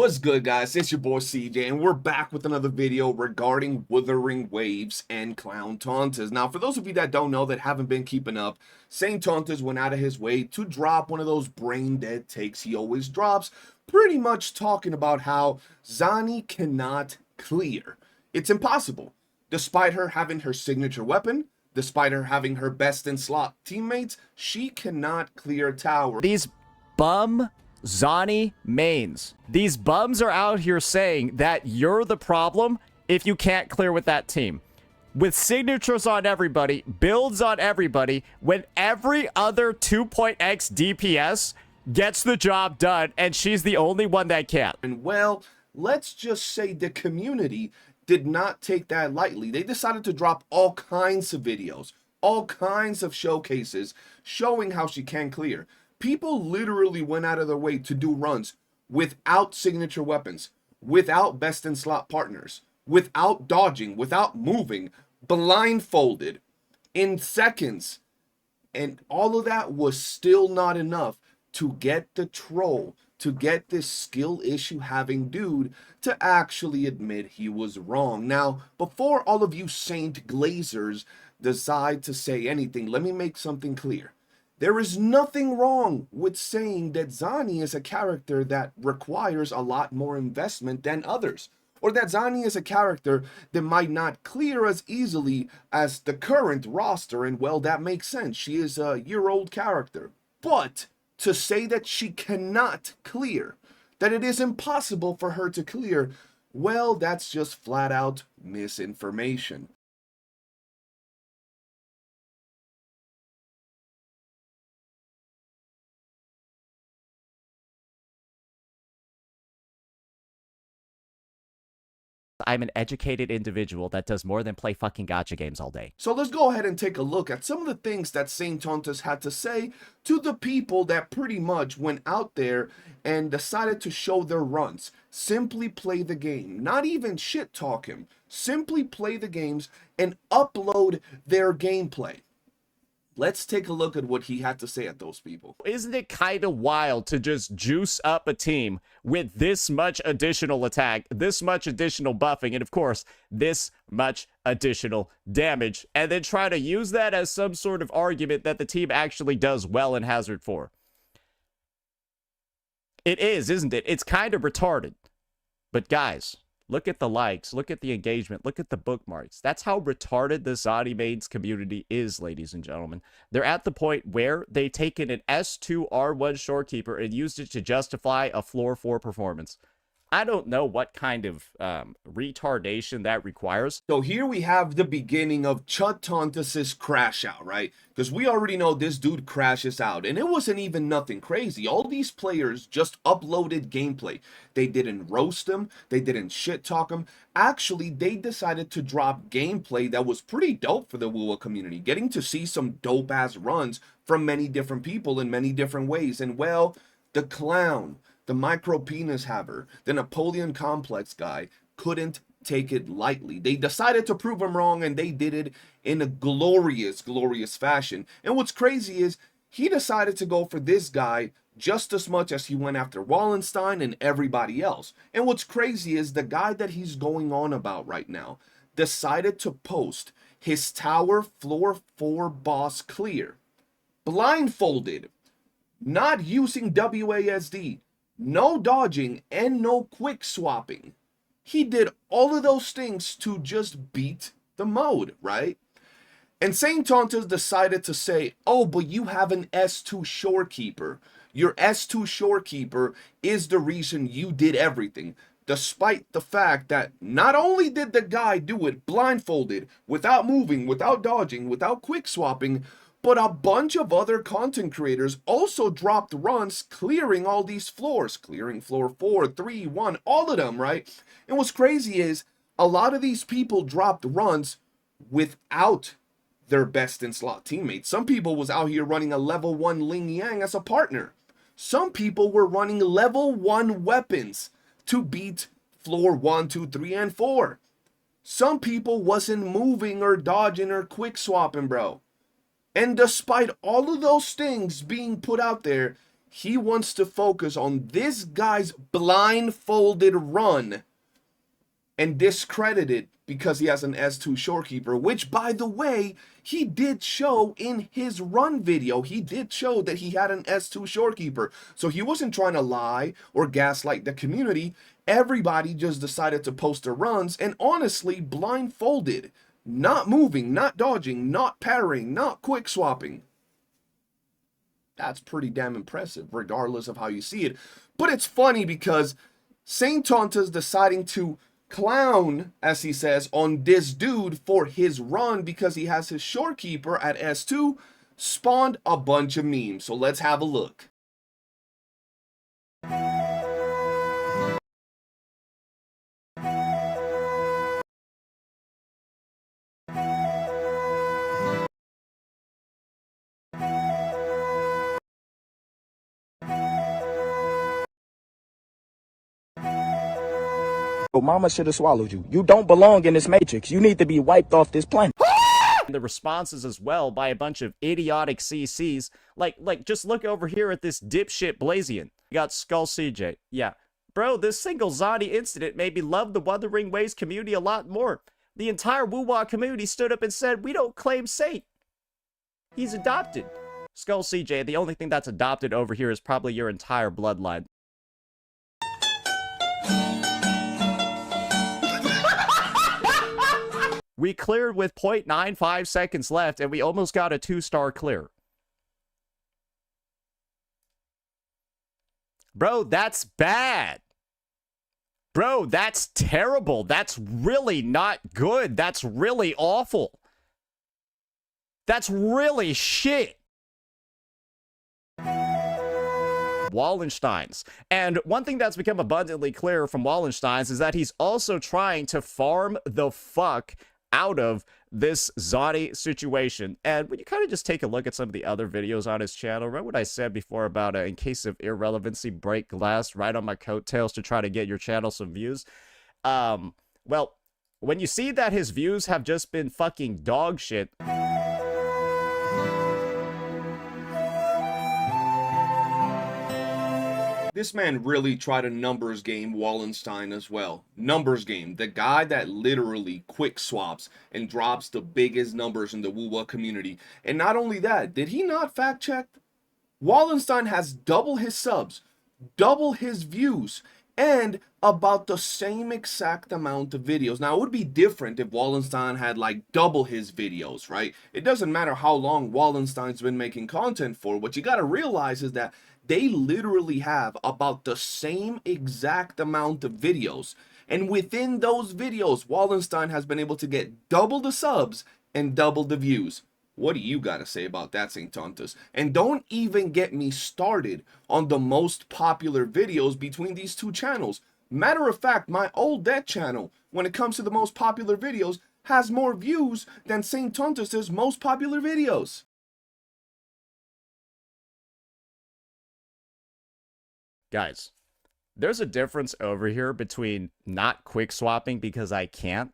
What's good, guys? It's your boy CJ, and we're back with another video regarding Wuthering Waves and Saintontas. Now, for those of you that don't know, that haven't been keeping up, Saintontas went out of his way to drop one of those brain-dead takes he always drops, pretty much talking about how Zani cannot clear. It's impossible. Despite her having her signature weapon, despite her having her best-in-slot teammates, she cannot clear tower. These bum Zani mains. These bums are out here saying that you're the problem if you can't clear with that team. With signatures on everybody, builds on everybody, when every other 2.x DPS gets the job done and she's the only one that can't. And well, let's just say the community did not take that lightly. They decided to drop all kinds of videos, all kinds of showcases showing how she can clear. People literally went out of their way to do runs without signature weapons, without best-in-slot partners, without dodging, without moving, blindfolded, in seconds. And all of that was still not enough to get the troll, to get this skill issue having dude to actually admit he was wrong. Now, before all of you Saint Glazers decide to say anything, let me make something clear. There is nothing wrong with saying that Zani is a character that requires a lot more investment than others, or that Zani is a character that might not clear as easily as the current roster, and well, that makes sense. She is a year-old character. But to say that she cannot clear, that it is impossible for her to clear, well, that's just flat-out misinformation. I'm an educated individual that does more than play fucking gacha games all day. So let's go ahead and take a look at some of the things that Saintontas had to say to the people that pretty much went out there and decided to show their runs. Simply play the game, not even shit talk him. Simply play the games and upload their gameplay. Let's take a look at what he had to say at those people. Isn't it kind of wild to just juice up a team with this much additional attack, this much additional buffing, and of course, this much additional damage, and then try to use that as some sort of argument that the team actually does well in Hazard 4? It is, isn't it? It's kind of retarded. But guys, look at the likes, look at the engagement, look at the bookmarks. That's how retarded the Zani mains community is, ladies and gentlemen. They're at the point where they've taken an S2 R1 shorekeeper and used it to justify a floor 4 performance. I don't know what kind of retardation that requires. So here we have the beginning of Saintontas' crash out, right? Because we already know this dude crashes out, and it wasn't even nothing crazy. All these players just uploaded gameplay. They didn't roast him, they didn't shit talk him. Actually, they decided to drop gameplay that was pretty dope for the WoW community, getting to see some dope ass runs from many different people in many different ways. And well, the clown, the micro penis haver, the Napoleon complex guy couldn't take it lightly. They decided to prove him wrong, and they did it in a glorious, glorious fashion. And what's crazy is he decided to go for this guy just as much as he went after Wallenstein and everybody else. And what's crazy is the guy that he's going on about right now decided to post his tower floor 4 boss clear, blindfolded, not using WASD, no dodging, and no quick swapping. He did all of those things to just beat the mode, right? And Saintontas decided to say, oh, but you have an S2 shorekeeper. Your S2 shorekeeper is the reason you did everything. Despite the fact that not only did the guy do it blindfolded, without moving, without dodging, without quick swapping, but a bunch of other content creators also dropped runs clearing all these floors, clearing floor 4, 3, 1, all of them, right? And what's crazy is a lot of these people dropped runs without their best-in-slot teammates. Some people was out here running a level 1 Ling Yang as a partner. Some people were running level 1 weapons to beat floor 1, 2, 3, and 4. Some people wasn't moving or dodging or quick swapping, bro. And despite all of those things being put out there, he wants to focus on this guy's blindfolded run and discredit it because he has an S2 shorekeeper, which, by the way, he did show in his run video. He did show that he had an S2 shorekeeper. So he wasn't trying to lie or gaslight the community. Everybody just decided to post their runs and honestly blindfolded. Not moving, not dodging, not parrying, not quick swapping. That's pretty damn impressive, regardless of how you see it. But it's funny because Saintontas deciding to clown, as he says, on this dude for his run because he has his shorekeeper at S2 spawned a bunch of memes. So let's have a look. Mama should have swallowed you. You don't belong in this matrix. You need to be wiped off this planet. The responses as well by a bunch of idiotic CCs. Like just look over here at this dipshit Blazion. You got Skull CJ. Yeah. Bro, this single Zani incident made me love the Wuthering Waves community a lot more. The entire Woo-Wah community stood up and said, we don't claim Saint. He's adopted. Skull CJ, the only thing that's adopted over here is probably your entire bloodline. We cleared with 0.95 seconds left, and we almost got a 2-star clear. Bro, that's bad. Bro, that's terrible. That's really not good. That's really awful. That's really shit. Wallenstein's. And one thing that's become abundantly clear from Wallenstein's is that he's also trying to farm the fuck out of this Zani situation. And when you kind of just take a look at some of the other videos on his channel, remember what I said before about in case of irrelevancy, break glass right on my coattails to try to get your channel some views? Well, when you see that his views have just been fucking dog shit, this man really tried a numbers game Wallenstein as well. Numbers game. The guy that literally quick swaps and drops the biggest numbers in the Woo-Wah community. And not only that, did he not fact check? Wallenstein has double his subs, double his views, and about the same exact amount of videos. Now, it would be different if Wallenstein had like double his videos, right? It doesn't matter how long Wallenstein's been making content for. What you gotta realize is that they literally have about the same exact amount of videos. And within those videos, Wallenstein has been able to get double the subs and double the views. What do you got to say about that, Saintontas? And don't even get me started on the most popular videos between these two channels. Matter of fact, my old dead channel, when it comes to the most popular videos, has more views than Saintontas' most popular videos. guys, there's a difference over here between not quick swapping because I can't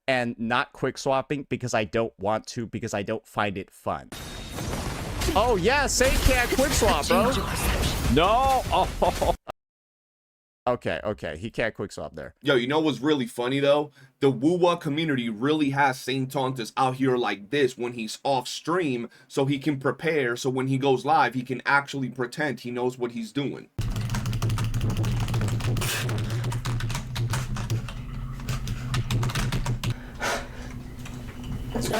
and not quick swapping because I don't want to, because I don't find it fun. Oh yeah, Saint can't quick swap, bro. No. Oh. Okay, he can't quick swap there. Yo, you know what's really funny though? The Woo-Wah community really has Saintontas out here like this when he's off stream, so he can prepare, so when he goes live, he can actually pretend he knows what he's doing. Let's go.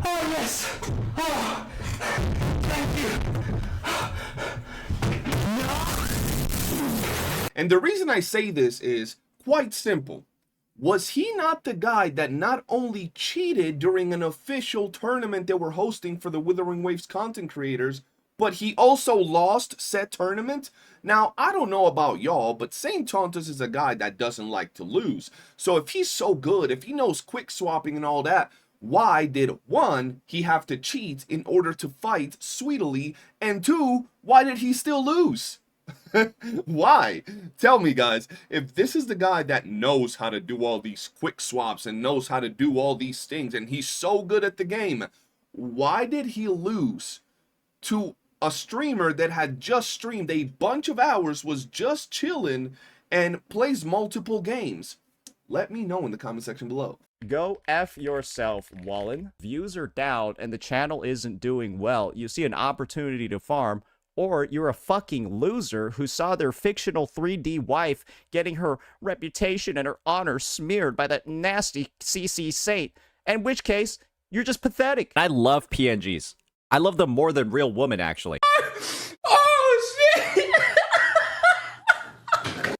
Oh yes. Oh, thank you. And the reason I say this is quite simple. Was he not the guy that not only cheated during an official tournament they were hosting for the Wuthering Waves content creators, but he also lost said tournament? Now, I don't know about y'all, but Saintontas is a guy that doesn't like to lose. So if he's so good, if he knows quick swapping and all that, why did 1, he have to cheat in order to fight Sweetly, and 2, why did he still lose? Why? Tell me, guys, if this is the guy that knows how to do all these quick swaps and knows how to do all these things, and he's so good at the game, why did he lose to a streamer that had just streamed a bunch of hours, was just chilling, and plays multiple games? Let me know in the comment section below. Go F yourself, Wallen. Views are down and the channel isn't doing well. You see an opportunity to farm, or you're a fucking loser who saw their fictional 3D wife getting her reputation and her honor smeared by that nasty CC Saint, in which case, you're just pathetic. I love PNGs. I love them more than real women, actually. Oh, shit!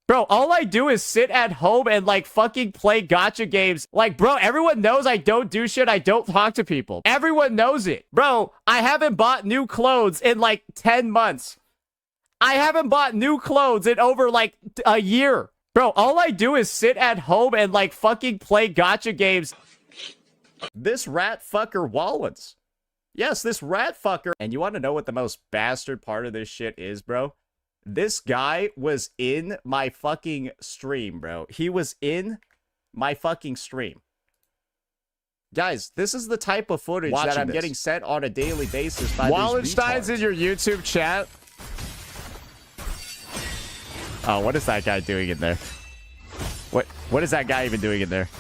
Bro, all I do is sit at home and, like, fucking play gacha games. Like, bro, everyone knows I don't do shit. I don't talk to people. Everyone knows it. Bro, I haven't bought new clothes in, like, 10 months. I haven't bought new clothes in over, like, a year. Bro, all I do is sit at home and, like, fucking play gacha games. This rat fucker Wallens. Yes, this rat fucker. And you want to know what the most bastard part of this shit is, bro? This guy was in my fucking stream, bro. He was in my fucking stream. Guys, this is the type of footage that I'm getting sent on a daily basis by Wallenstein's in your YouTube chat. Oh, what is that guy doing in there? What is that guy even doing in there?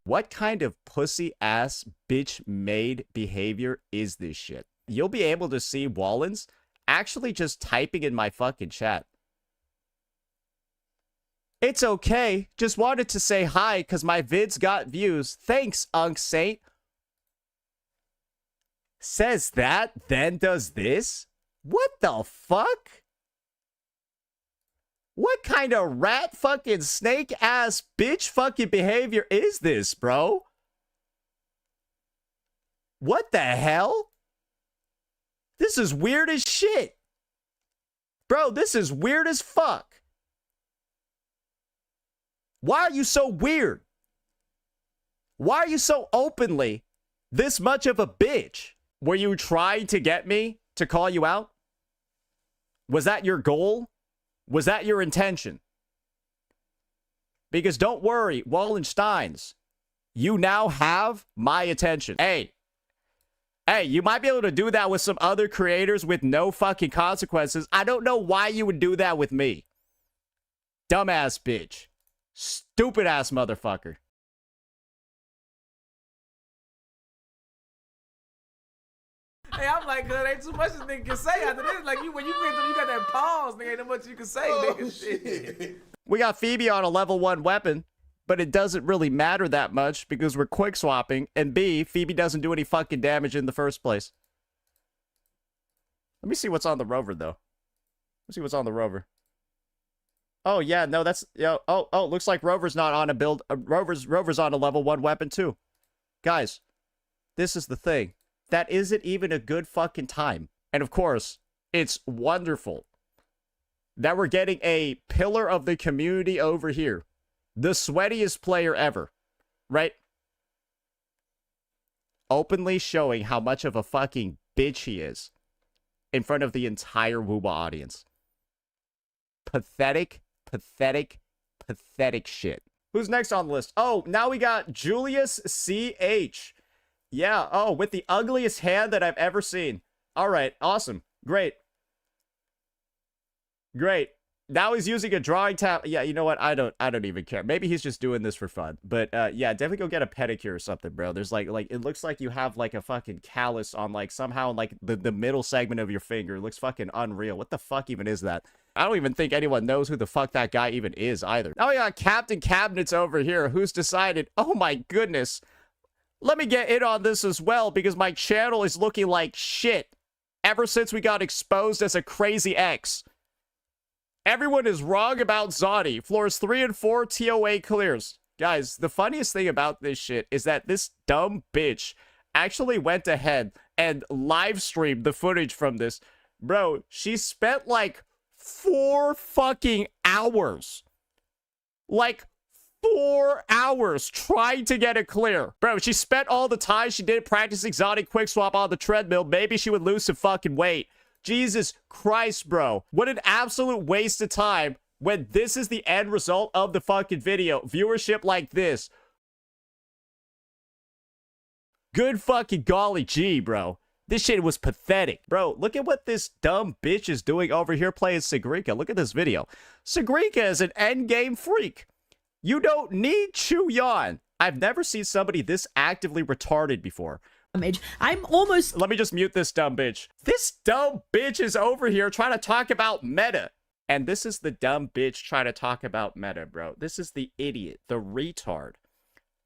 What kind of pussy-ass, bitch-made behavior is this shit? You'll be able to see Wallens actually just typing in my fucking chat. It's okay. Just wanted to say hi because my vids got views. Thanks, Saint. Says that, then does this? What the fuck? What kind of rat fucking snake ass bitch fucking behavior is this, bro? What the hell? This is weird as shit. Bro, this is weird as fuck. Why are you so weird? Why are you so openly this much of a bitch? Were you trying to get me to call you out? Was that your goal? Was that your intention? Because don't worry, Wallensteins, you now have my attention. Hey, you might be able to do that with some other creators with no fucking consequences. I don't know why you would do that with me. Dumbass bitch. Stupid ass motherfucker. Hey, I'm like, cause ain't too much this nigga can say after this. Like, when you get them, you got that pause, nigga. Ain't no much you can say, nigga. Shit. We got Phoebe on a level 1 weapon, but it doesn't really matter that much because we're quick swapping, and B, Phoebe doesn't do any fucking damage in the first place. Let me see what's on the rover, though. Let's see what's on the rover. Oh, yeah, no, that's... Oh, looks like Rover's not on a build... Rover's on a level 1 weapon, too. Guys, this is the thing. That isn't even a good fucking time. And of course, it's wonderful that we're getting a pillar of the community over here. The sweatiest player ever. Right? Openly showing how much of a fucking bitch he is in front of the entire Wooba audience. Pathetic, pathetic, pathetic shit. Who's next on the list? Oh, now we got Julius C.H. Yeah, oh, with the ugliest hand that I've ever seen. All right, awesome. Great. Great. Now he's using a drawing tab. Yeah, you know what? I don't even care. Maybe he's just doing this for fun. But yeah, definitely go get a pedicure or something, bro. There's like it looks like you have like a fucking callus on like somehow like the middle segment of your finger. It looks fucking unreal. What the fuck even is that? I don't even think anyone knows who the fuck that guy even is either. Now we got Captain Cabinets over here who's decided, oh my goodness, let me get in on this as well because my channel is looking like shit ever since we got exposed as a crazy X. Everyone is wrong about Zani. Floors 3 and 4, TOA clears. Guys, the funniest thing about this shit is that this dumb bitch actually went ahead and live streamed the footage from this. Bro, she spent like 4 fucking hours. Like 4 hours trying to get it clear. Bro, she spent all the time she did practicing Zani quick swap on the treadmill. Maybe she would lose some fucking weight. Jesus Christ, bro. What an absolute waste of time when this is the end result of the fucking video. Viewership like this. Good fucking golly gee, bro. This shit was pathetic. Bro, look at what this dumb bitch is doing over here playing Sagrika. Look at this video. Sagrika is an endgame freak. You don't need Chuyan. I've never seen somebody this actively retarded before. I'm almost... Let me just mute this dumb bitch. This dumb bitch is over here trying to talk about meta. And this is the dumb bitch trying to talk about meta, bro. This is the idiot, the retard,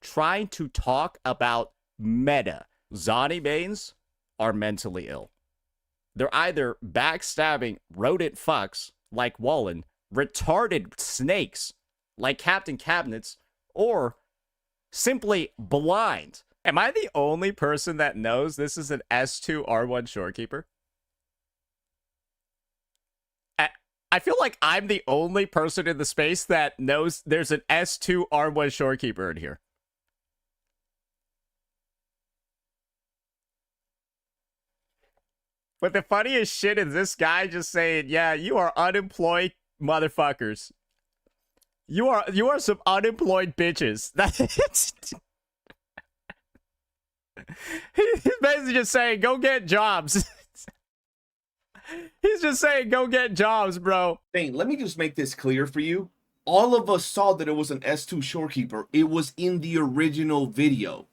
trying to talk about meta. Zani mains are mentally ill. They're either backstabbing rodent fucks like Wallen, retarded snakes like Captain Cabinets, or simply blind. Am I the only person that knows this is an S2 R1 shorekeeper? I feel like I'm the only person in the space that knows there's an S2 R1 shorekeeper in here. But the funniest shit is this guy just saying, yeah, you are unemployed motherfuckers. You are some unemployed bitches. He's basically just saying, go get jobs. He's just saying, go get jobs, bro. Saint, let me just make this clear for you. All of us saw that it was an S2 shorekeeper. It was in the original video.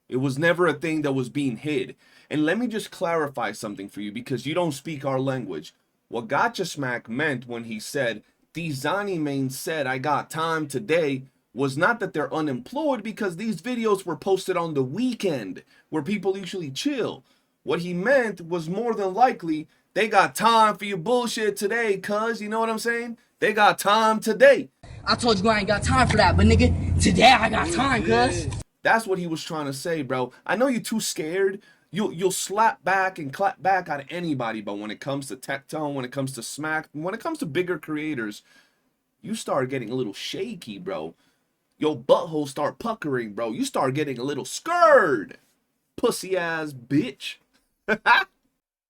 It was never a thing that was being hid. And let me just clarify something for you, because you don't speak our language. What Gacha Smack meant when he said, these Zani mains said I got time today, was not that they're unemployed, because these videos were posted on the weekend where people usually chill. What he meant was more than likely they got time for your bullshit today, cuz, you know what I'm saying? They got time today. I told you I ain't got time for that, but nigga, today I got time, cuz. That's what he was trying to say, bro. I know you're too scared. You'll slap back and clap back at anybody, but when it comes to Tectone, when it comes to Smack, when it comes to bigger creators, you start getting a little shaky, bro. Your butthole start puckering, bro. You start getting a little scared. Pussy ass bitch.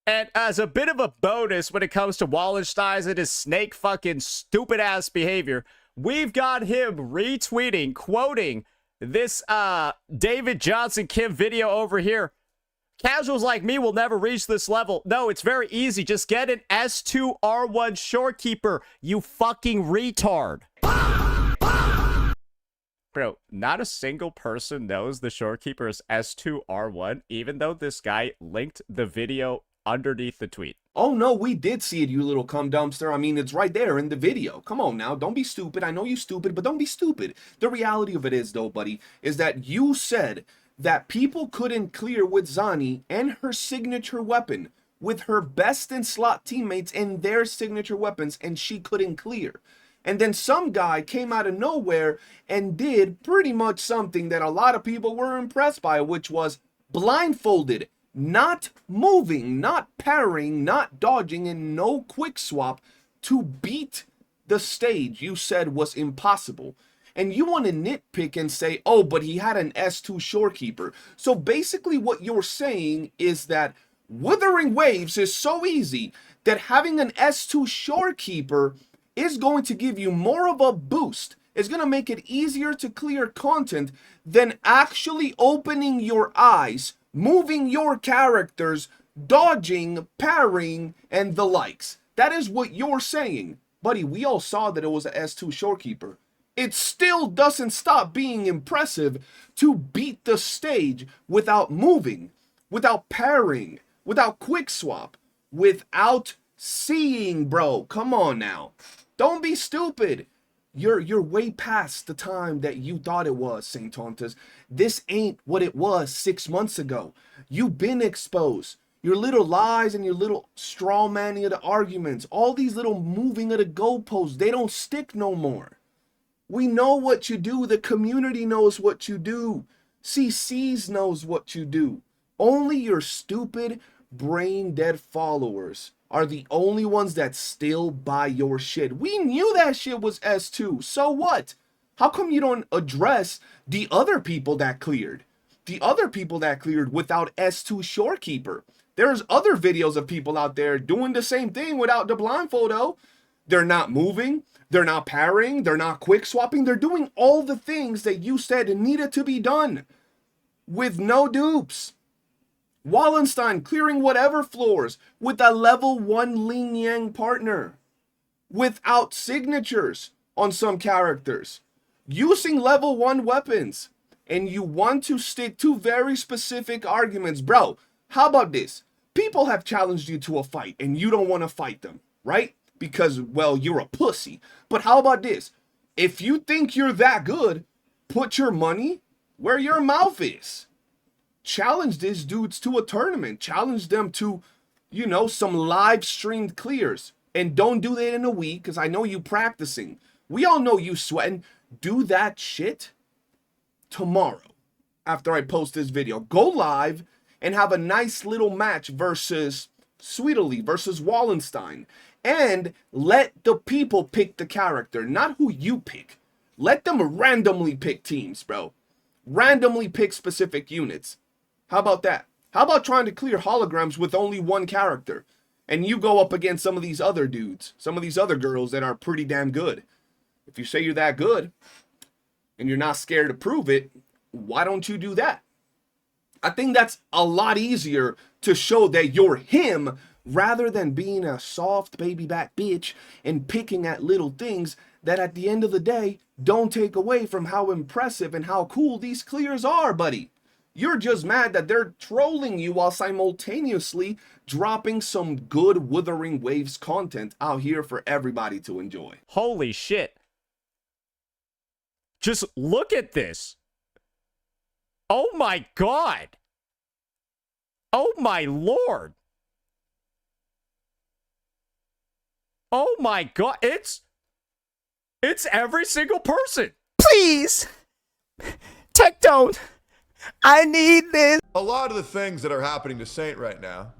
And as a bit of a bonus when it comes to Wallenstein and his snake fucking stupid ass behavior, we've got him retweeting, quoting this David Johnson Kim video over here. Casuals like me will never reach this level. No, it's very easy. Just get an S2 R1 shorekeeper, you fucking retard. Bro, not a single person knows the shorekeeper is S2 R1, even though this guy linked the video underneath the tweet. Oh no, we did see it, you little cum dumpster. I mean, it's right there in the video. Come on now, don't be stupid. I know you're stupid, but don't be stupid. The reality of it is, though, buddy, is that you said that people couldn't clear with Zani and her signature weapon, with her best in slot teammates and their signature weapons, and she couldn't clear. And then some guy came out of nowhere and did pretty much something that a lot of people were impressed by, which was blindfolded, not moving, not parrying, not dodging, and no quick swap to beat the stage you said was impossible. And you want to nitpick and say, oh, but he had an S2 shorekeeper. So basically what you're saying is that Wuthering Waves is so easy that having an S2 shorekeeper is going to give you more of a boost. It's going to make it easier to clear content than actually opening your eyes, moving your characters, dodging, parrying, and the likes. That is what you're saying. Buddy, we all saw that it was an S2 shorekeeper. It still doesn't stop being impressive to beat the stage without moving, without parrying, without quick swap, without seeing, bro. Come on now. Don't be stupid. You're way past the time that you thought it was, Saintontas. This ain't what it was 6 months ago. You've been exposed. Your little lies and your little straw manning of the arguments, all these little moving of the goalposts, they don't stick no more. We know what you do. The community knows what you do. CCs knows what you do. Only your stupid, brain-dead followers are the only ones that still buy your shit. We knew that shit was S2. So what? How come you don't address the other people that cleared? The other people that cleared without S2 Shorekeeper. There's other videos of people out there doing the same thing without the blindfold, though. They're not moving. They're not parrying. They're not quick swapping. They're doing all the things that you said needed to be done with no dupes. Wallenstein clearing whatever floors with a level 1 Ling Yang partner without signatures on some characters, using level 1 weapons, and you want to stick to very specific arguments. Bro, how about this? People have challenged you to a fight and you don't want to fight them, right? Because, well, you're a pussy. But how about this? If you think you're that good, put your money where your mouth is. Challenge these dudes to a tournament. Challenge them to, you know, some live streamed clears. And don't do that in a week, because I know you practicing. We all know you sweating. Do that shit tomorrow after I post this video. Go live and have a nice little match versus Sweetly versus Wallenstein. And let the people pick the character, not who you pick. Let them randomly pick teams, bro. Randomly pick specific units. How about that? How about trying to clear holograms with only one character? And you go up against some of these other dudes, some of these other girls that are pretty damn good. If you say you're that good, and you're not scared to prove it, why don't you do that? I think that's a lot easier to show that you're him, rather than being a soft baby back bitch and picking at little things that at the end of the day don't take away from how impressive and how cool these clears are, buddy. You're just mad that they're trolling you while simultaneously dropping some good Wuthering Waves content out here for everybody to enjoy. Holy shit. Just look at this. Oh my God. Oh my Lord. Oh my God. It's every single person. Please. Tech don't. I need this. A lot of the things that are happening to Saint right now,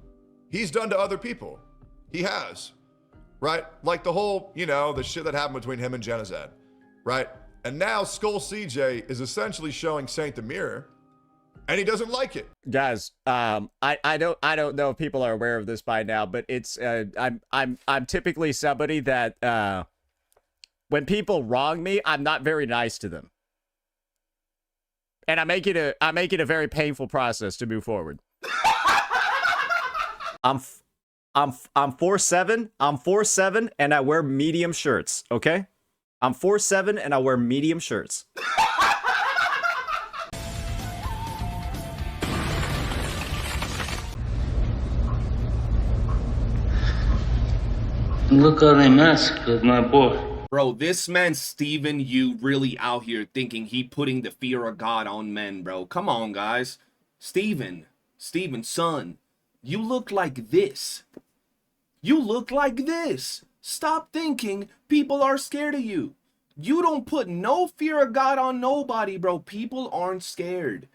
he's done to other people. He has, right? Like the whole, you know, the shit that happened between him and Genized, right? And now Skull CJ is essentially showing Saint the mirror, and he doesn't like it. Guys, I don't know if people are aware of this by now, but it's I'm typically somebody that when people wrong me, I'm not very nice to them. And I make it a very painful process to move forward. I'm 4'7", I'm 4'7", and I wear medium shirts, okay? I'm 4'7", and I wear medium shirts. Look how they massacred my boy. Bro, this man Steven Yu really out here thinking he putting the fear of God on men, bro. Come on, guys. Steven, son, you look like this. You look like this. Stop thinking people are scared of you. You don't put no fear of God on nobody, bro. People aren't scared.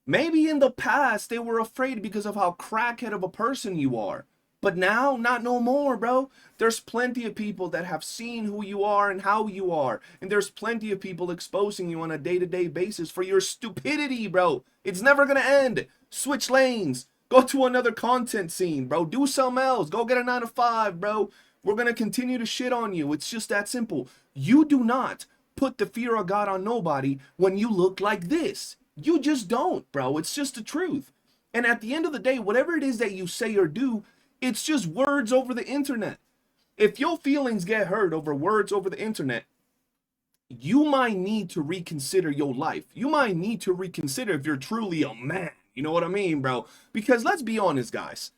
Maybe in the past they were afraid because of how crackhead of a person you are. But now, not no more, bro. There's plenty of people that have seen who you are and how you are. And there's plenty of people exposing you on a day-to-day basis for your stupidity, bro. It's never gonna end. Switch lanes. Go to another content scene, bro. Do something else. Go get a 9 to 5, bro. We're gonna continue to shit on you. It's just that simple. You do not put the fear of God on nobody when you look like this. You just don't, bro. It's just the truth. And at the end of the day, whatever it is that you say or do, it's just words over the internet. If your feelings get hurt over words over the internet, you might need to reconsider your life. You might need to reconsider if you're truly a man. You know what I mean, bro? Because let's be honest, guys.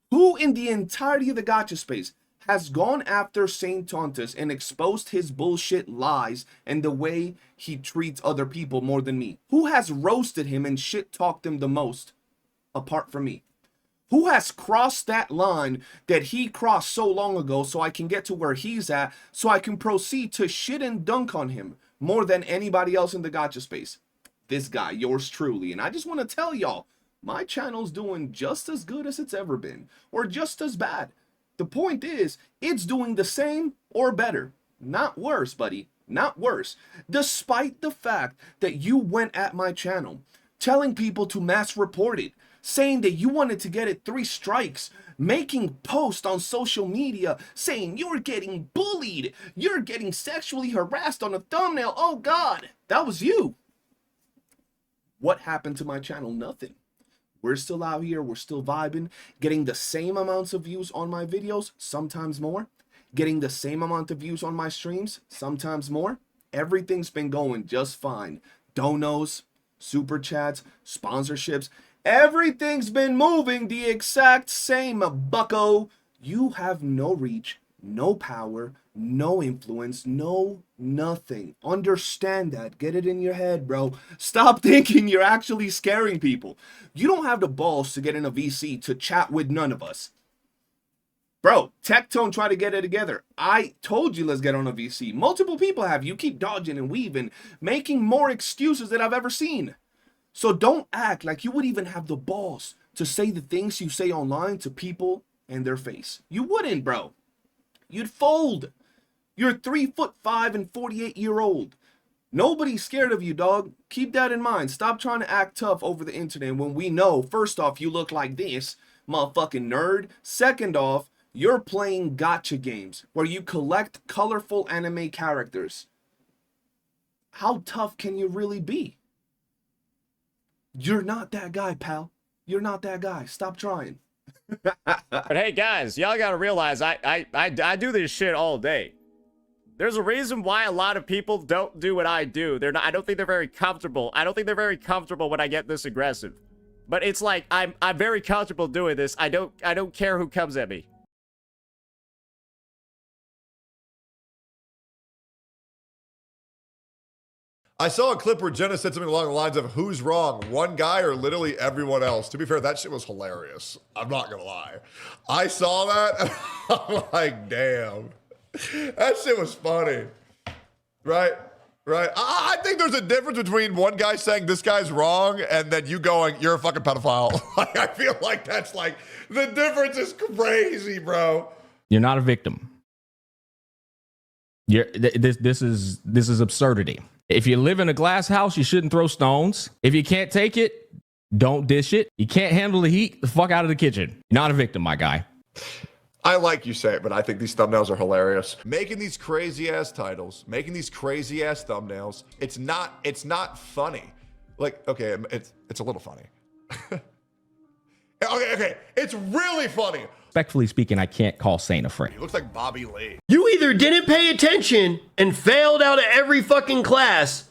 Who in the entirety of the gacha space has gone after Saintontas and exposed his bullshit lies and the way he treats other people more than me? Who has roasted him and shit-talked him the most apart from me? Who has crossed that line that he crossed so long ago so I can get to where he's at so I can proceed to shit and dunk on him more than anybody else in the gacha space? This guy, yours truly. And I just want to tell y'all, my channel's doing just as good as it's ever been, or just as bad. The point is, it's doing the same or better. Not worse, buddy. not worse, despite the fact that you went at my channel, telling people to mass report it, saying that you wanted to get it 3 strikes, making posts on social media saying you're getting bullied, you're getting sexually harassed on a thumbnail. Oh God, that was you. What happened to my channel? Nothing. We're still out here, we're still vibing, getting the same amounts of views on my videos, sometimes more, getting the same amount of views on my streams, sometimes more. Everything's been going just fine. Donos, super chats, sponsorships, everything's been moving the exact same, bucko. You have no reach, no power, no influence, no nothing. Understand that. Get it in your head, bro. Stop thinking you're actually scaring people. You don't have the balls to get in a VC to chat with none of us. Bro, Tectone tried to get it together. I told you let's get on a VC. Multiple people have. You keep dodging and weaving, making more excuses than I've ever seen. So don't act like you would even have the balls to say the things you say online to people in their face. You wouldn't, bro. You'd fold. You're 3'5" and 48-year-old. Nobody's scared of you, dog. Keep that in mind. Stop trying to act tough over the internet when we know, first off, you look like this, motherfucking nerd. Second off, you're playing gacha games where you collect colorful anime characters. How tough can you really be? You're not that guy, pal. You're not that guy. Stop trying. But hey, guys, y'all gotta realize I do this shit all day. There's a reason why a lot of people don't do what I do. I don't think they're very comfortable. I don't think they're very comfortable when I get this aggressive. But it's like I'm very comfortable doing this. I don't care who comes at me. I saw a clip where Jenna said something along the lines of, who's wrong, one guy or literally everyone else? To be fair, that shit was hilarious. I'm not gonna lie. I saw that and I'm like, damn. That shit was funny. Right? Right? I think there's a difference between one guy saying this guy's wrong and then you going, you're a fucking pedophile. Like, I feel like that's like, the difference is crazy, bro. You're not a victim. This is absurdity. If you live in a glass house, you shouldn't throw stones. If you can't take it, don't dish it. You can't handle the heat, the fuck out of the kitchen. You're not a victim, my guy. I like you say it, but I think these thumbnails are hilarious. Making these crazy ass titles, making these crazy ass thumbnails, it's not funny. Like, okay, it's a little funny. Okay, it's really funny. Respectfully speaking, I can't call Saint a friend. He looks like Bobby Lee. You either didn't pay attention and failed out of every fucking class,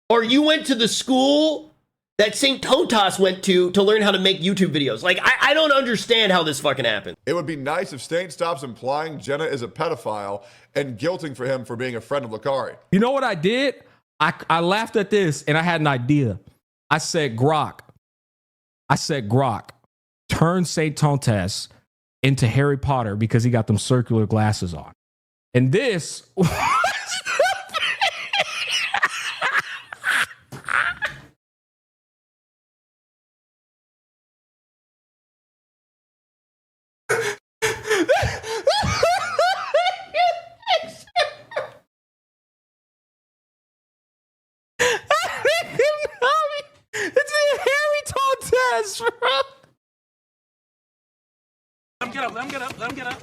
or you went to the school that Saintontas went to learn how to make YouTube videos. Like, I don't understand how this fucking happened. It would be nice if Saint stops implying Jenna is a pedophile and guilting for him for being a friend of Lakari. You know what I did? I laughed at this and I had an idea. I said, Grok, turn Saintontas into Harry Potter because he got them circular glasses on. And this... It's a Harry Tontas, bro. Let him get up, let him get up, let him get up.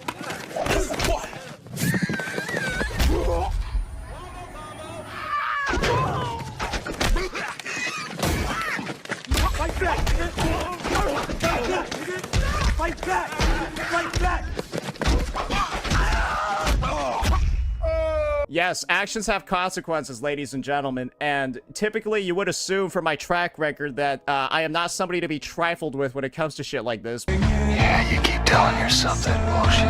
Fight back, fight back, fight back. Yes, actions have consequences, ladies and gentlemen, and typically you would assume from my track record that I am not somebody to be trifled with when it comes to shit like this. Yeah, you keep telling yourself that bullshit.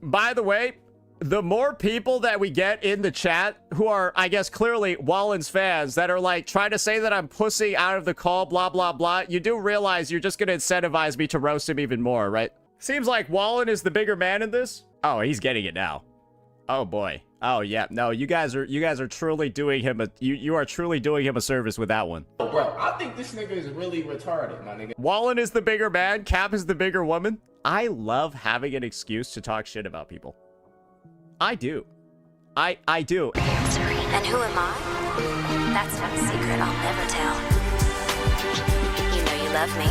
By the way, the more people that we get in the chat who are, I guess, clearly Wallen's fans that are like trying to say that I'm pussy out of the call, blah, blah, blah, you do realize you're just going to incentivize me to roast him even more, right? Seems like Wallen is the bigger man in this. Oh, he's getting it now. Oh boy. Oh yeah, no, you guys are truly doing him you are truly doing him a service with that one. Bro, I think this nigga is really retarded, my nigga. Wallen is the bigger man, Cap is the bigger woman. I love having an excuse to talk shit about people. I do. I do. And who am I? That's not a secret I'll never tell. You know you love me.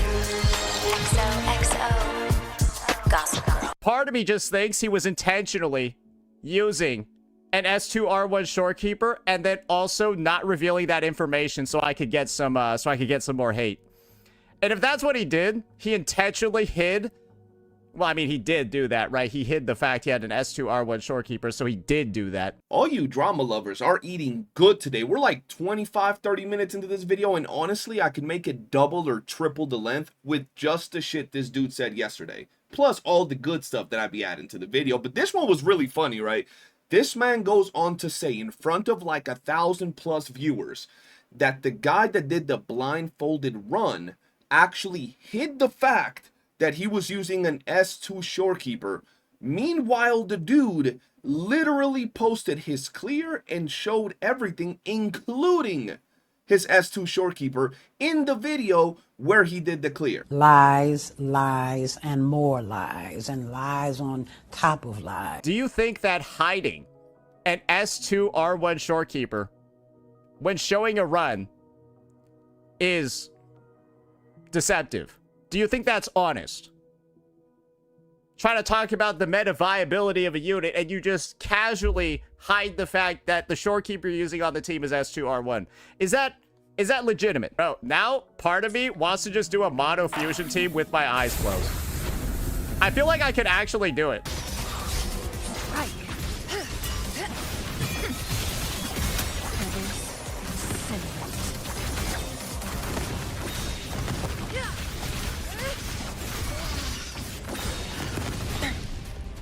XOXO. Gossip Girl. Part of me just thinks he was intentionally using an S2R1 shorekeeper and then also not revealing that information so I could get some more hate. And if that's what he did, he intentionally hid. Well, I mean, he did do that, right? He hid the fact he had an S2R1 shorekeeper, so he did do that. All you drama lovers are eating good today. We're like 25-30 minutes into this video, and honestly, I could make it double or triple the length with just the shit this dude said yesterday. Plus all the good stuff that I'd be adding to the video. But this one was really funny, right? This man goes on to say in front of like 1,000+ viewers that the guy that did the blindfolded run actually hid the fact that he was using an S2 shorekeeper. Meanwhile, the dude literally posted his clear and showed everything, including his S2 shorekeeper, in the video where he did the clear. Lies, lies, and more lies, and lies on top of lies. Do you think that hiding an S2 R1 shorekeeper when showing a run is deceptive? Do you think that's honest? Trying to talk about the meta viability of a unit and you just casually hide the fact that the shorekeeper you're using on the team is S2R1. Is that legitimate? Bro, now part of me wants to just do a mono fusion team with my eyes closed. I feel like I could actually do it. Right.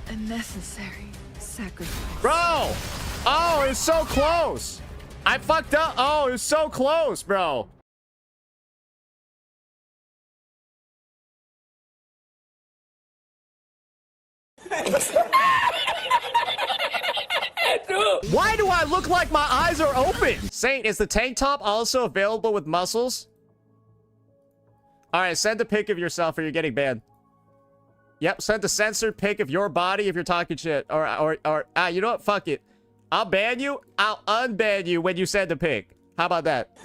A necessary sacrifice. Bro! Oh, it's so close! I fucked up. Oh, it's so close, bro. Why do I look like my eyes are open? Saint, is the tank top also available with muscles? Alright, send a pic of yourself or you're getting banned. Yep, send a censored pic of your body if you're talking shit. Or you know what? Fuck it. I'll ban you. I'll unban you when you send a pic. How about that?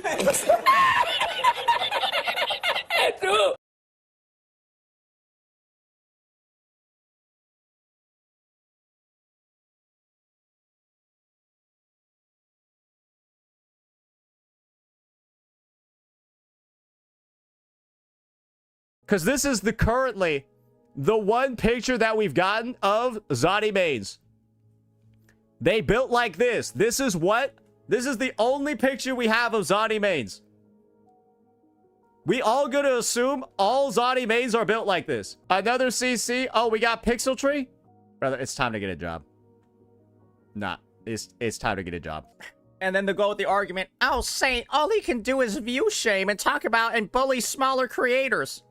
Because this is currently the one picture that we've gotten of Zani mains. They built like this. This is the only picture we have of Zani mains. We all gonna assume all Zani mains are built like this. Another CC. Oh, we got Pixel Tree? Brother, it's time to get a job. Nah, it's time to get a job. And then they go with the argument, oh, Saint, all he can do is view shame and talk about and bully smaller creators.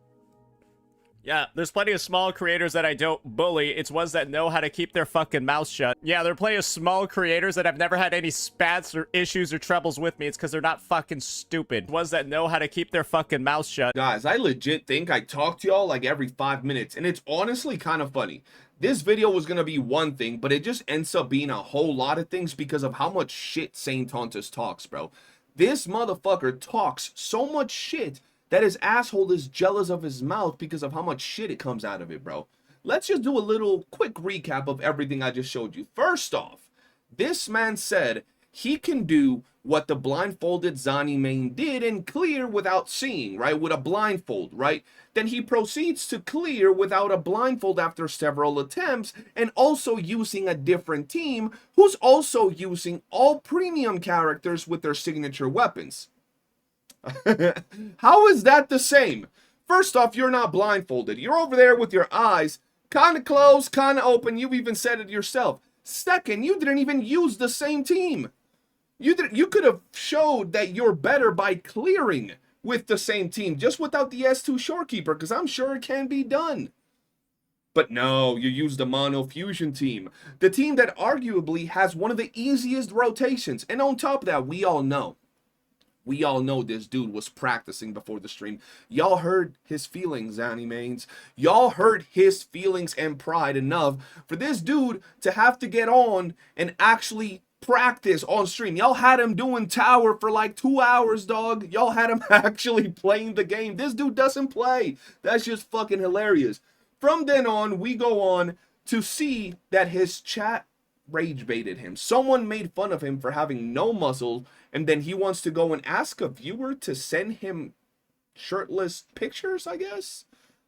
Yeah, there's plenty of small creators that I don't bully. It's ones that know how to keep their fucking mouth shut. Yeah, there are plenty of small creators that have never had any spats or issues or troubles with me. It's because they're not fucking stupid. Ones that know how to keep their fucking mouth shut. Guys, I legit think I talk to y'all like every 5 minutes, and it's honestly kind of funny. This video was going to be one thing, but it just ends up being a whole lot of things because of how much shit Saintontas talks, bro. This motherfucker talks so much shit that his asshole is jealous of his mouth because of how much shit it comes out of it, bro. Let's just do a little quick recap of everything I just showed you. First off, this man said he can do what the blindfolded Zani main did and clear without seeing, right? With a blindfold, right? Then he proceeds to clear without a blindfold after several attempts and also using a different team who's also using all premium characters with their signature weapons. How is that the same? First off, you're not blindfolded. You're over there with your eyes kind of closed, kind of open. You even said it yourself. Second, you didn't even use the same team. You could have showed that you're better by clearing with the same team, just without the S2 shorekeeper, because I'm sure it can be done. But no, you used the Mono Fusion team. The team that arguably has one of the easiest rotations. And on top of that, we all know this dude was practicing before the stream. Y'all heard his feelings, Zani mains. Y'all heard his feelings and pride enough for this dude to have to get on and actually practice on stream. Y'all had him doing tower for like 2 hours, dog. Y'all had him actually playing the game. This dude doesn't play. That's just fucking hilarious. From then on, we go on to see that his chat rage baited him. Someone made fun of him for having no muscles, and then he wants to go and ask a viewer to send him shirtless pictures, I guess?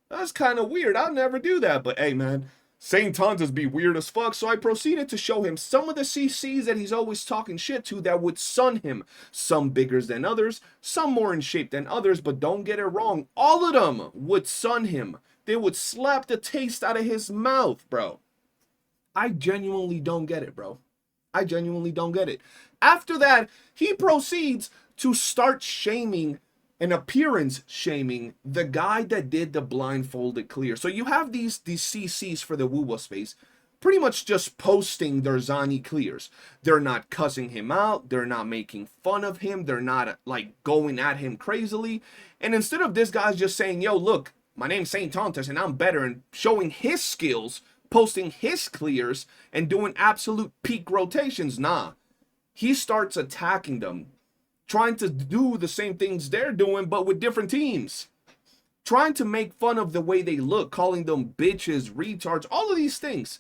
That's kind of weird. I'll never do that, but hey, man, Saintontas be weird as fuck, so I proceeded to show him some of the CCs that he's always talking shit to that would sun him. Some bigger than others, some more in shape than others, but don't get it wrong, all of them would sun him. They would slap the taste out of his mouth, bro. I genuinely don't get it, bro. I genuinely don't get it. After that, he proceeds to start shaming and appearance shaming the guy that did the blindfolded clear. So you have these CCs for the Wuwa space pretty much just posting their Zani clears. They're not cussing him out. They're not making fun of him. They're not like going at him crazily. And instead of this guy's just saying, yo, look, my name's Saintontas and I'm better, and showing his skills, posting his clears, and doing absolute peak rotations, nah. He starts attacking them, trying to do the same things they're doing, but with different teams. Trying to make fun of the way they look, calling them bitches, retards, all of these things.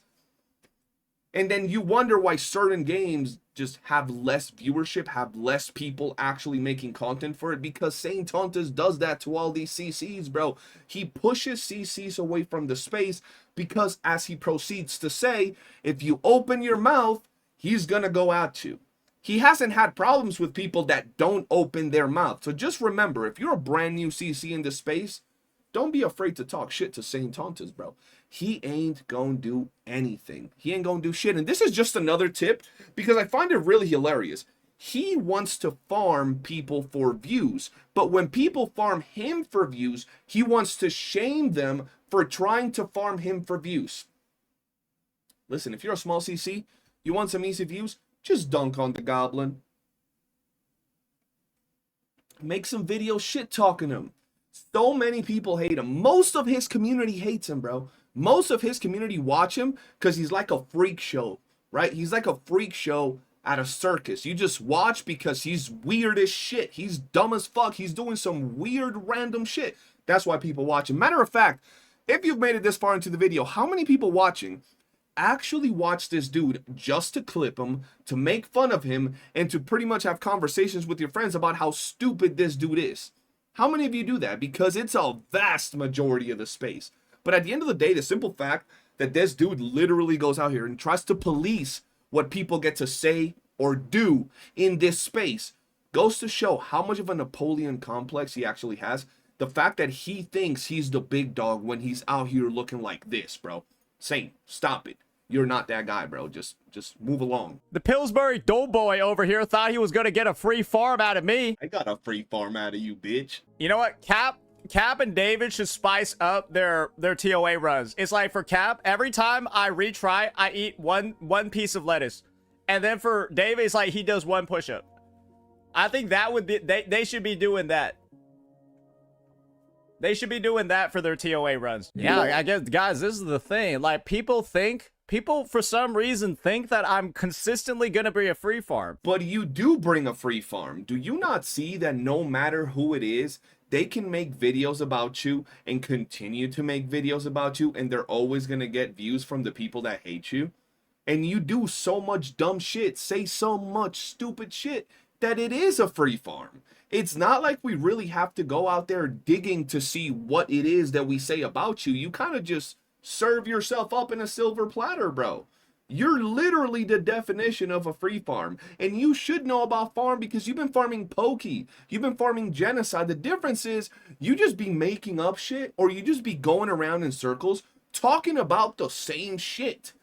And then you wonder why certain games just have less viewership, have less people actually making content for it, because Saintontas does that to all these CCs, bro. He pushes CCs away from the space because, as he proceeds to say, if you open your mouth, he's gonna go at you. He hasn't had problems with people that don't open their mouth. So just remember, if you're a brand new CC in the space, don't be afraid to talk shit to Saintontas, bro. He ain't gonna do anything. He ain't gonna do shit. And this is just another tip because I find it really hilarious. He wants to farm people for views, but when people farm him for views, he wants to shame them for trying to farm him for views. Listen, if you're a small CC, you want some easy views, just dunk on the goblin. Make some videos shit talking him. So many people hate him. Most of his community hates him, bro. Most of his community watch him because he's like a freak show, right? He's like a freak show at a circus. You just watch because he's weird as shit. He's dumb as fuck. He's doing some weird random shit. That's why people watch him. Matter of fact, if you've made it this far into the video, how many people watching actually watch this dude just to clip him, to make fun of him, and to pretty much have conversations with your friends about how stupid this dude is? How many of you do that? Because it's a vast majority of the space. But at the end of the day, the simple fact that this dude literally goes out here and tries to police what people get to say or do in this space goes to show how much of a Napoleon complex he actually has. The fact that he thinks he's the big dog when he's out here looking like this, bro. Saint, stop it. You're not that guy, bro. Just move along. The Pillsbury Doughboy over here thought he was going to get a free farm out of me. I got a free farm out of you, bitch. You know what? Cap and David should spice up their TOA runs. It's like for Cap, every time I retry, I eat one piece of lettuce. And then for David, it's like he does one push-up. I think that would be, they should be doing that. They should be doing that for their TOA runs. Yeah, I guess, guys, this is the thing. Like, people for some reason think that I'm consistently going to bring a free farm. But you do bring a free farm. Do you not see that no matter who it is, they can make videos about you and continue to make videos about you, and they're always going to get views from the people that hate you? And you do so much dumb shit, say so much stupid shit, that it is a free farm. It's not like we really have to go out there digging to see what it is that we say about you. You kind of just serve yourself up in a silver platter, bro. You're literally the definition of a free farm. And you should know about farm because you've been farming Pokey. You've been farming Genocide. The difference is you just be making up shit, or you just be going around in circles talking about the same shit.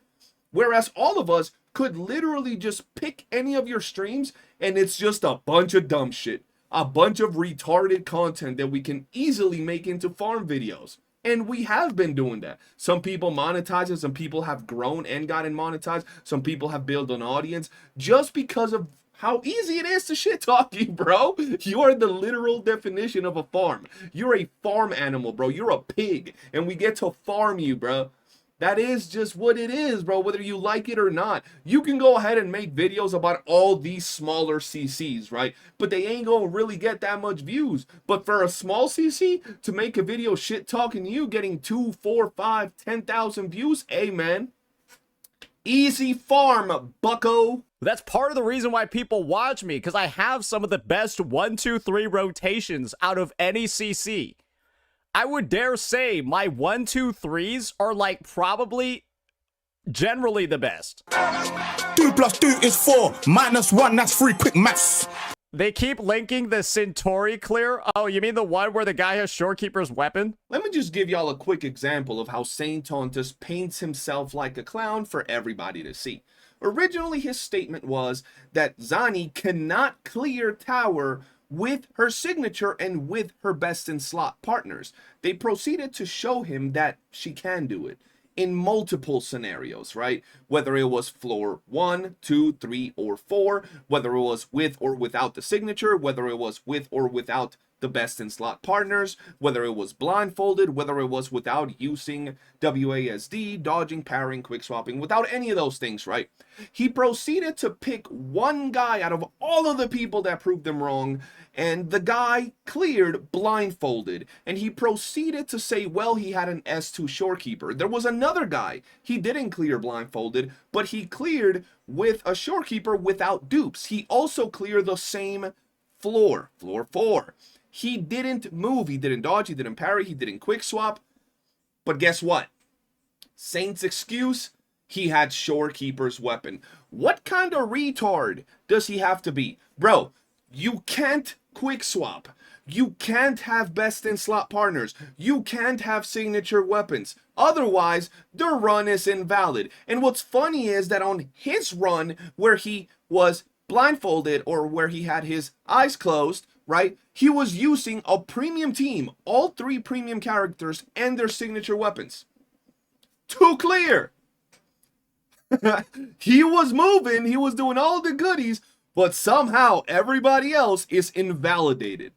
Whereas all of us could literally just pick any of your streams and it's just a bunch of dumb shit. A bunch of retarded content that we can easily make into farm videos. And we have been doing that. Some people monetize it. Some people have grown and gotten monetized. Some people have built an audience just because of how easy it is to shit talk you, bro. You are the literal definition of a farm. You're a farm animal, bro. You're a pig. And we get to farm you, bro. That is just what it is, bro, whether you like it or not. You can go ahead and make videos about all these smaller CCs, right? But they ain't gonna really get that much views. But for a small CC to make a video shit talking you, getting 2, 4, 5, 10,000 views, hey, man. Easy farm, bucko. That's part of the reason why people watch me, because I have some of the best 1, 2, 3 rotations out of any CC. I would dare say my 1, 2, 3s are like probably generally the best. 2 + 2 is 4. -1, that's 3. Quick maths. They keep linking the Centauri clear. Oh, you mean the one where the guy has Shorekeeper's weapon? Let me just give y'all a quick example of how Saintontas paints himself like a clown for everybody to see. Originally, his statement was that Zani cannot clear tower with her signature and with her best in slot partners. They proceeded to show him that she can do it in multiple scenarios, right? Whether it was floor 1, 2, 3, or 4, whether it was with or without the signature, whether it was with or without the best in slot partners, whether it was blindfolded, whether it was without using WASD, dodging, parrying, quick swapping, without any of those things, right? He proceeded to pick one guy out of all of the people that proved him wrong, and the guy cleared blindfolded, and he proceeded to say, well, he had an S2 shorekeeper. There was another guy, he didn't clear blindfolded, but he cleared with a shorekeeper without dupes. He also cleared the same floor 4. He didn't move, he didn't dodge, he didn't parry, he didn't quick swap. But guess what? Saint's excuse, he had Shorekeeper's weapon. What kind of retard does he have to be? Bro, you can't quick swap. You can't have best in slot partners. You can't have signature weapons. Otherwise, the run is invalid. And what's funny is that on his run where he was blindfolded or where he had his eyes closed, right? He was using a premium team, all 3 premium characters and their signature weapons. To clear. He was moving, he was doing all the goodies, but somehow everybody else is invalidated.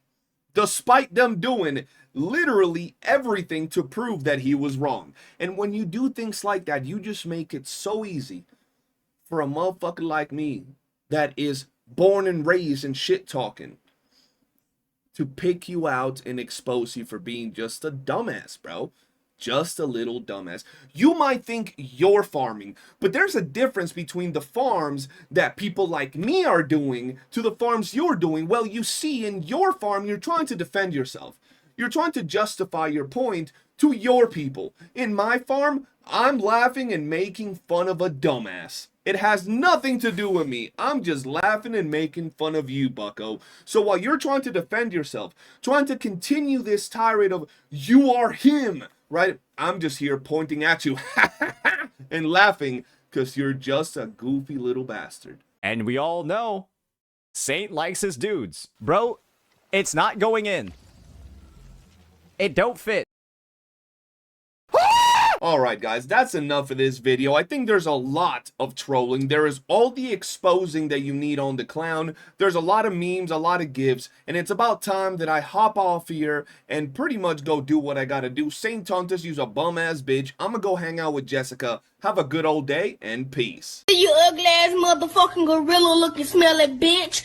Despite them doing literally everything to prove that he was wrong. And when you do things like that, you just make it so easy for a motherfucker like me that is born and raised in shit talking to pick you out and expose you for being just a dumbass, bro. Just a little dumbass. You might think you're farming, but there's a difference between the farms that people like me are doing to the farms you're doing. Well, you see, in your farm, you're trying to defend yourself. You're trying to justify your point to your people. In my farm, I'm laughing and making fun of a dumbass. It has nothing to do with me. I'm just laughing and making fun of you, bucko. So while you're trying to defend yourself, trying to continue this tirade of, you are him, right? I'm just here pointing at you and laughing because you're just a goofy little bastard. And we all know Saint likes his dudes. Bro, it's not going in. It don't fit. Alright guys, that's enough for this video. I think there's a lot of trolling. There is all the exposing that you need on the clown. There's a lot of memes, a lot of gifs, and it's about time that I hop off here and pretty much go do what I gotta do. Saintontas, use a bum-ass bitch. I'm gonna go hang out with Jessica. Have a good old day, and peace. You ugly ass motherfucking gorilla looking smelly bitch.